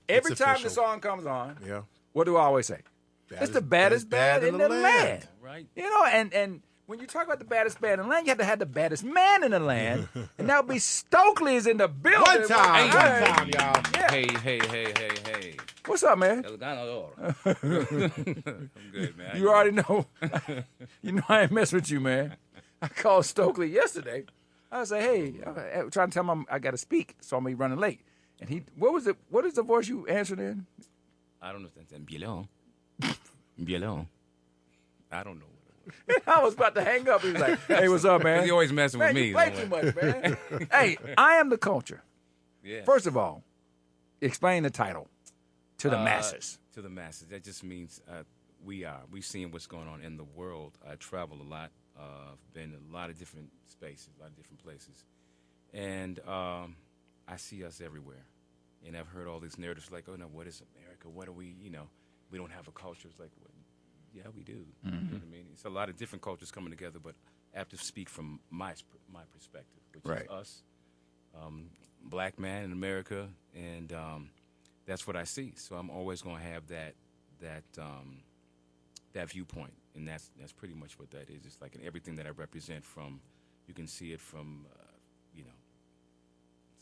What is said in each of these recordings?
Every time the song comes on, yeah, what do I always say? It's the baddest band in the land. Right. You know, and when you talk about the baddest band in the land, you have to have the baddest man in the land, and that would be Stokley is in the building. One time, y'all. Yeah. Hey. What's up, man? El ganador. I'm good, man. You already know. You know I ain't mess with you, man. I called Stokley yesterday. I was like, hey, I'm trying to tell him I got to speak, so I'm running late. And what is the voice you answered in? I don't know if that's in Bielon. I don't know. I was about to hang up. He was like, hey, what's up, man? He always messing with me. You play too much, man. Hey, I am the culture. Yeah. First of all, explain the title to the masses. To the masses. That just means we've seen what's going on in the world. I travel a lot. I've been in a lot of different spaces, a lot of different places. And I see us everywhere. And I've heard all these narratives like, oh, no, what is America? What are we, we don't have a culture. It's like, well, yeah, we do. Mm-hmm. You know what I mean? It's a lot of different cultures coming together, but I have to speak from my perspective, which is us, black man in America, and that's what I see. So I'm always going to have that viewpoint, and that's pretty much what that is. It's like in everything that I represent from, you can see it from,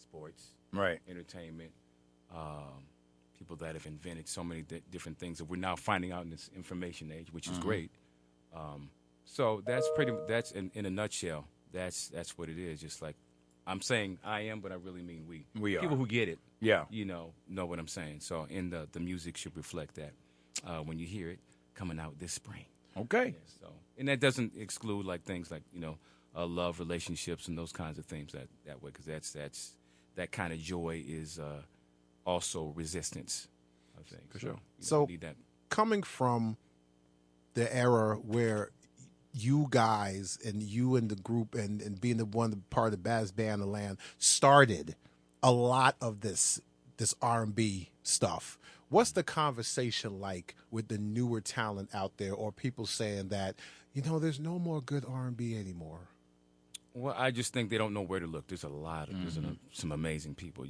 sports, right, entertainment, people that have invented so many different things that we're now finding out in this information age, which is great. So that's in a nutshell. That's what it is. Just like I'm saying, I am, but I really mean we. We are people who get it. Yeah, know what I'm saying. So in the music should reflect that when you hear it coming out this spring. Okay. Yeah, so and that doesn't exclude like things like love, relationships, and those kinds of things that way, because that's that kind of joy is. Also resistance, I think. For sure. So need that. Coming from the era where you guys and you and the group and being the part of the baddest band in the land started a lot of this R&B stuff, what's the conversation like with the newer talent out there, or people saying that, there's no more good R&B anymore? Well, I just think they don't know where to look. There's a lot of some amazing people.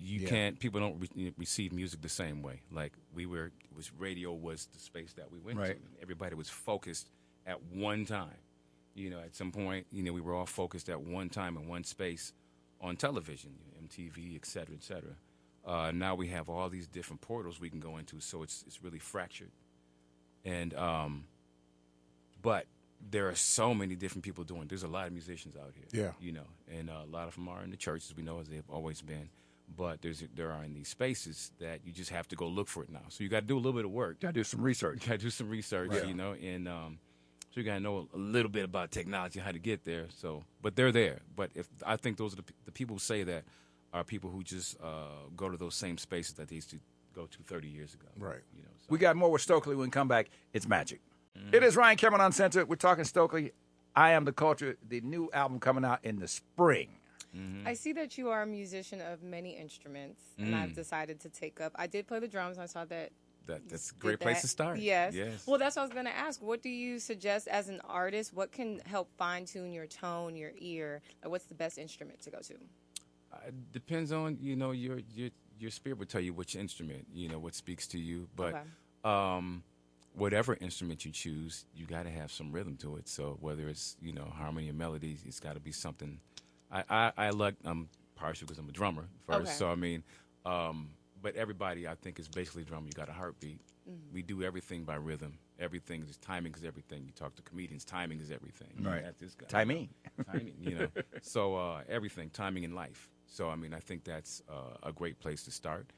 People don't receive music the same way. Like radio was the space that we went to. And everybody was focused at one time. At some point, we were all focused at one time in one space on television, MTV, et cetera, et cetera. Now we have all these different portals we can go into, so it's really fractured. And but there are so many different people doing it. There's a lot of musicians out here. Yeah. And a lot of them are in the churches, we know, as they've always been. But there are in these spaces that you just have to go look for it now. So you got to do a little bit of work. Got to do some research. And so you got to know a little bit about technology, how to get there. So, but they're there. But I think those are the people who say that are people who just go to those same spaces that they used to go to 30 years ago. Right. So. We got more with Stokley when we come back. It's magic. It is Ryan Cameron Uncensored. We're talking Stokley. I Am the Culture, the new album coming out in the spring. I see that you are a musician of many instruments, and I've decided to take up. I did play the drums, and I saw that. That's a great place to start. Yes. Well, that's what I was going to ask. What do you suggest as an artist? What can help fine-tune your tone, your ear? What's the best instrument to go to? It depends on, your spirit will tell you which instrument, what speaks to you. But whatever instrument you choose, you got to have some rhythm to it. So whether it's, harmony or melody, it's got to be something. I'm partial because I'm a drummer first. Okay. So, I mean, but everybody, I think, is basically a drummer. You got a heartbeat. Mm-hmm. We do everything by rhythm. Everything is timing is everything. You talk to comedians, timing is everything. Right. This guy, timing. Timing, So everything, timing in life. So, I mean, I think that's a great place to start.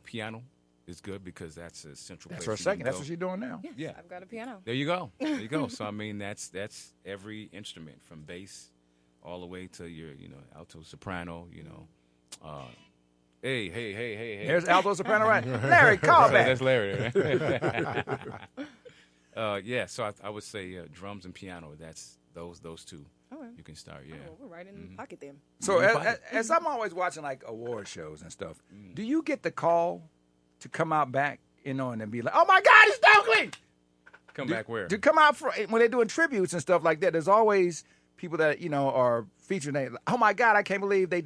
Piano is good because that's a central place. That's for a second. That's what she's doing now. Yes, yeah. I've got a piano. There you go. So, I mean, that's every instrument from bass all the way to your, alto, soprano, Hey. Here's alto, soprano, right? Larry, call back. That's Larry. So I would say drums and piano. That's those two. Okay. You can start, yeah. Oh, we're right in the pocket then. So as I'm always watching like award shows and stuff, do you get the call to come out back, and then be like, oh my God, it's Stokley! Come back where? To come out when they're doing tributes and stuff like that, there's always people that, are featured. Oh my God, I can't believe they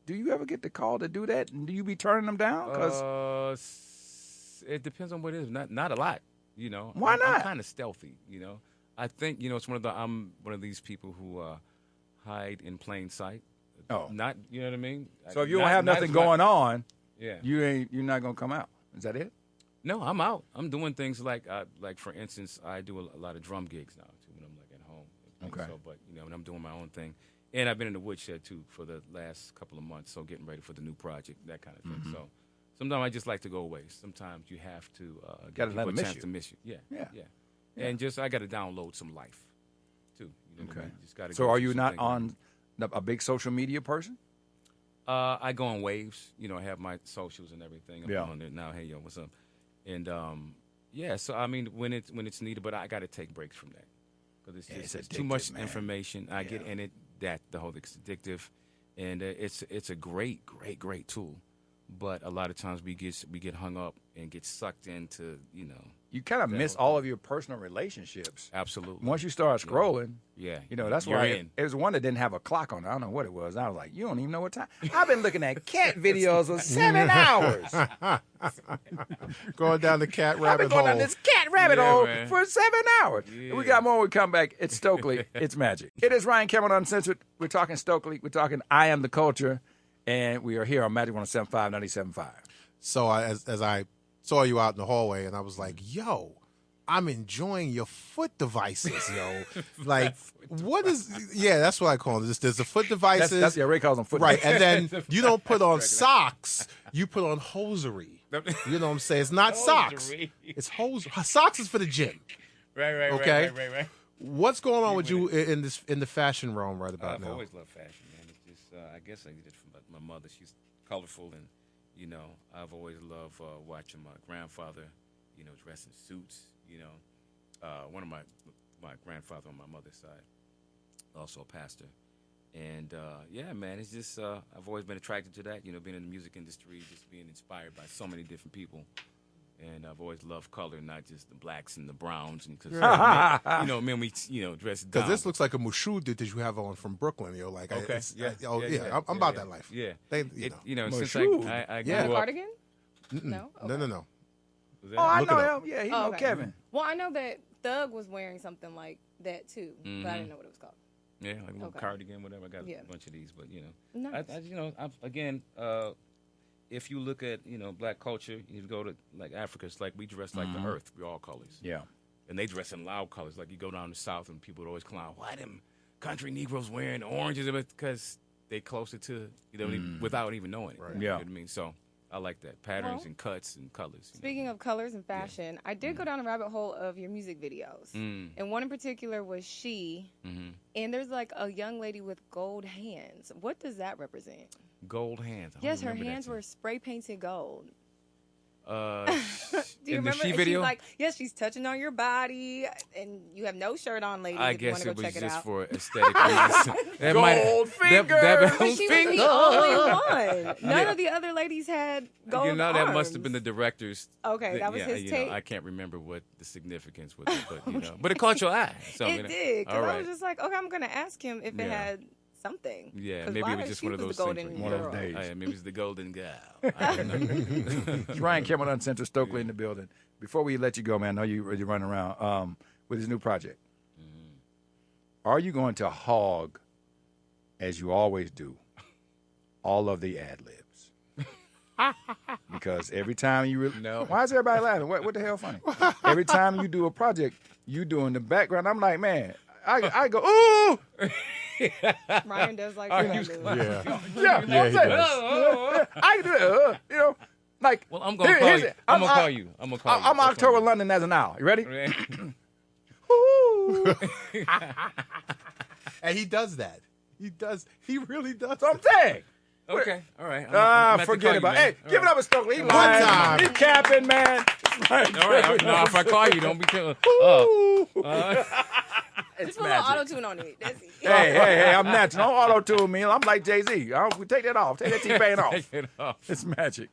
Do you ever get the call to do that? And do you be turning them down? 'Cause It depends on what it is. Not a lot, you know. Why not? I'm kind of stealthy, you know. I think, you know, I'm one of these people who hide in plain sight. Oh. Not, you know what I mean? so if you don't have nothing going on, yeah, you're not gonna come out. Is that it? No, I'm out. I'm doing things like for instance, I do a lot of drum gigs now too when I'm like at home. Okay. So, but you know, when I'm doing my own thing, and I've been in the woodshed too for the last couple of months, so getting ready for the new project, that kind of thing. Mm-hmm. So sometimes I just like to go away. Sometimes you have to Gotta give let people a them miss chance you. to miss you. Yeah. And just I got to download some life too. You know what I mean? Just gotta So go are through you some not things. on a big social media person? I go on waves, you know, I have my socials and everything. I'm Yeah. on there now. Hey, yo, what's up? And yeah, so I mean, when it's needed, but I got to take breaks from that because it's just it's too much addictive, man. information. I get in it that the whole it's addictive, and it's a great tool, but a lot of times we get hung up and get sucked into, you know. You kind of miss all of your personal relationships. Absolutely. Once you start scrolling, Yeah. you know, that's You're why in. it was one that didn't have a clock on it. I don't know what it was. I was like, you don't even know what time. I've been looking at cat videos for 7 hours. Going down the cat I've rabbit been going hole. down this cat rabbit Yeah, hole man. for 7 hours. Yeah. We got more when we come back. It's Stokley. It's magic. It is Ryan Cameron Uncensored. We're talking Stokley. We're talking I Am the Culture. And we are here on Magic 107.5, 97.5. So as I saw you out in the hallway, and I was like, yo, I'm enjoying your foot devices, yo. Like, what is, yeah, that's what I call it. There's the foot devices. That's Ray calls them foot. Right, and then you don't put on socks, you put on hosiery. You know what I'm saying? It's not socks. Hosiery. It's hosiery. Socks is for the gym. Right. Okay. Right. What's going on with you in the fashion realm right about I've now? always loved fashion, man. It's just, I guess I did it from my mother. She's colorful, and you know, I've always loved watching my grandfather, you know, dress in suits. You know, one of my grandfather on my mother's side, also a pastor, and yeah, man, it's just I've always been attracted to that. You know, being in the music industry, just being inspired by so many different people. And I've always loved color, not just the blacks and the browns. And because men, we dress down. Because this looks like a mushu that you have on from Brooklyn. You're like, Okay. I'm about that life. Yeah. They, Since Mushu. I grew Yeah. up. Cardigan? No. Okay. No. Was that- Oh, I Look know it him. up. Yeah, he Oh, know okay. Kevin. Well, I know that Thug was wearing something like that too, but I didn't know what it was called. Yeah, like a little Okay. cardigan, whatever. I got Yeah. a bunch of these, but you know, Nice. if you look at black culture, you go to like Africa, it's like we dress like the earth. We're all colors. Yeah. And they dress in loud colors. Like you go down the south, and people would always clown, "Why them country Negroes wearing oranges?" Because they closer to without even knowing it. Right. You know Yeah. what I mean? So I like that patterns Well, and cuts and colors. Speaking of colors and fashion, I did go down a rabbit hole of your music videos. And one in particular was She. And there's like a young lady with gold hands. What does that represent? Gold hands. I don't Yes, her remember that hands thing. were spray painted gold. Do Do you in the remember? She And video? She's like, yes, she's touching on your body, and you have no shirt on, ladies. I if you want guess to it go was check it just out. for aesthetic reasons. That Gold fingers! But gold she was fingers. the only one. None of the other ladies had gold You know, that must have arms. been the director's. Okay, that was his take. I can't remember what the significance was, but it caught your eye. So, It did, because All I right. was just like, okay, I'm going to ask him if it Yeah. had something. Yeah, 'Cause maybe why it was not? just She one of was those the golden things. One of those girl. days. Oh, yeah, maybe it was the golden gal. I don't know. It's Ryan Cameron Uncensored, Stokley in the building. Before we let you go, man, I know you're running around with his new project. Are you going to hog, as you always do, all of the ad-libs? Because every time you... No. Why is everybody laughing? What the hell funny? Every time you do a project, you do in the background, I'm like, man, I go, ooh! Ryan does like Are that. you- dude. Yeah. Yeah, Yeah, he does. I can do it. You know, like... Well, I'm gonna call you. I'm gonna call you. I'm gonna call you. I'm That's October fine. London as an owl. You ready? Right. Ooh. And he does that. He does. He really does. That's what I'm saying. Okay. All right. I'm gonna have to Forget call you, about it. man. Hey, All give it right. up with Stokley. He One lying. time. He capping, man. All right. No, if I call you, don't be killing. It's Just put a little magic. auto-tune on it. That's it. Hey, I'm natural. Don't auto-tune me. I'm like Jay-Z. Take that off. Take that T-Pain off. Take it off. It's magic.